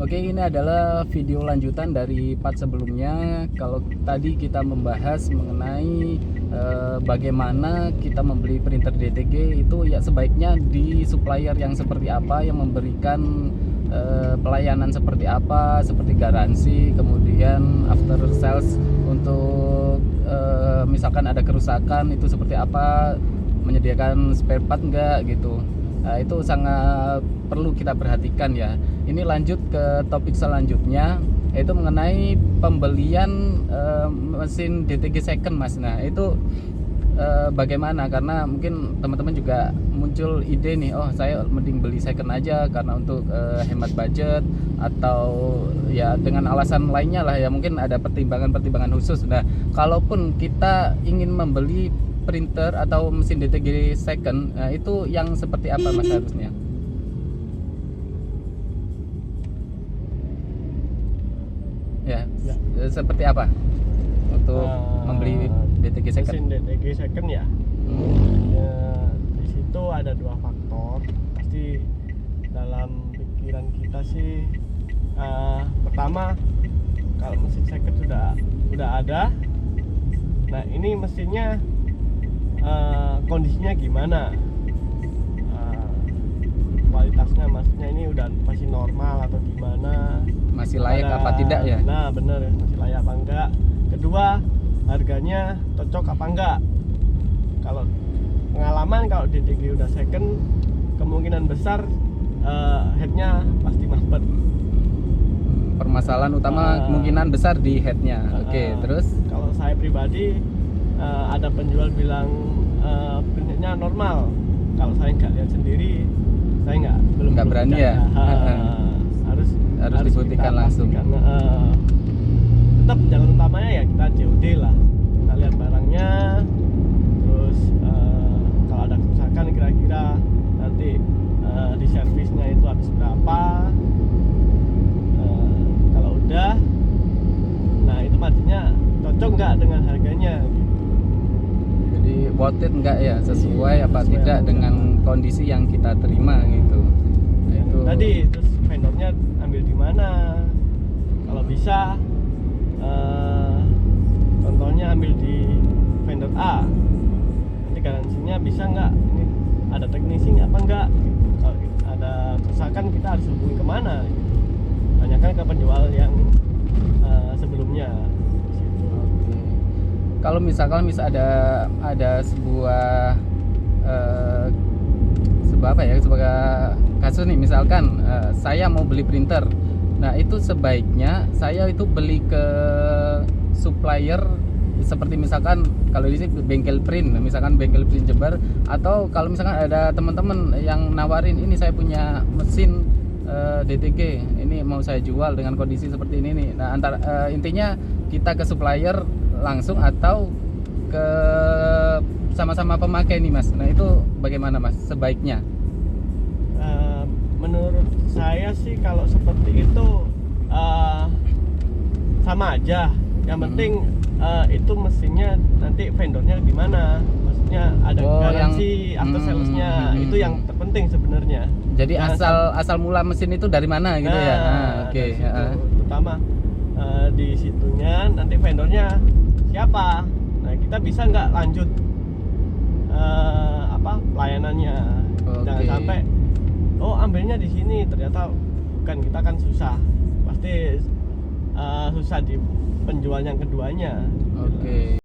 Oke, ini adalah video lanjutan dari part sebelumnya. Kalau tadi kita membahas mengenai bagaimana kita membeli printer DTG itu ya sebaiknya di supplier yang seperti apa, yang memberikan pelayanan seperti apa, seperti garansi, kemudian after sales untuk misalkan ada kerusakan itu seperti apa, menyediakan spare part enggak gitu. Nah, itu sangat perlu kita perhatikan ya. Ini lanjut ke topik selanjutnya, yaitu mengenai pembelian mesin DTG second, Mas. Nah, itu bagaimana? Karena mungkin teman-teman juga muncul ide nih, oh saya mending beli second aja karena untuk hemat budget, atau ya dengan alasan lainnya lah ya, mungkin ada pertimbangan-pertimbangan khusus. Nah, kalaupun kita ingin membeli printer atau mesin DTG second, nah itu yang seperti apa Mas harusnya? Ya, seperti apa untuk membeli DTG second? Mesin DTG second ya. Ya, di situ ada dua faktor. Pasti dalam pikiran kita sih, pertama kalau mesin second sudah ada. Nah, ini mesinnya kondisinya gimana, kualitasnya, maksudnya ini udah masih normal atau gimana, masih layak apa tidak ya? Nah bener, masih layak apa enggak. Kedua, harganya cocok apa enggak. Kalau pengalaman, kalau DTG udah second, kemungkinan besar headnya pasti maspet. Permasalahan utama kemungkinan besar di headnya. Oke, terus kalau saya pribadi, ada penjual bilang printernya normal. Kalau saya nggak lihat sendiri, saya belum berani ya. Harus dibuktikan langsung. Tetap jalan utamanya ya kita COD lah. Kita lihat barangnya, terus kalau ada kerusakan kira-kira nanti di servisnya itu habis berapa. Kalau udah, nah itu artinya cocok nggak dengan harganya. Jadi worth it enggak ya, sesuai apa tidak dengan kondisi yang kita terima gitu. Nah, itu tadi terus vendornya ambil di mana, kalau bisa contohnya ambil di vendor A, nanti garansinya bisa nggak, ini ada teknisi apa enggak, kalau ada kerusakan kita harus hubungi kemana, tanyakan ke penjual yang sebelumnya. Kalau misalkan ada sebuah sebuah kasus nih, misalkan saya mau beli printer. Nah, itu sebaiknya saya itu beli ke supplier seperti misalkan kalau di sini bengkel print, misalkan bengkel print Jember, atau kalau misalkan ada teman-teman yang nawarin, ini saya punya mesin DTG, ini mau saya jual dengan kondisi seperti ini nih. Nah, intinya kita ke supplier langsung atau ke sama-sama pemakai nih Mas. Nah, itu bagaimana Mas sebaiknya? Menurut saya sih kalau seperti itu sama aja. Yang penting itu mesinnya nanti vendornya di mana, maksudnya ada garansi after salesnya, itu yang terpenting sebenarnya. Jadi asal mula mesin itu dari mana gitu ya? Oke. Terutama di situnya nanti vendornya siapa. Nah, kita bisa nggak lanjut pelayanannya. Jangan sampai ambilnya di sini ternyata bukan, kita kan susah, pasti susah di penjual yang keduanya. Oke.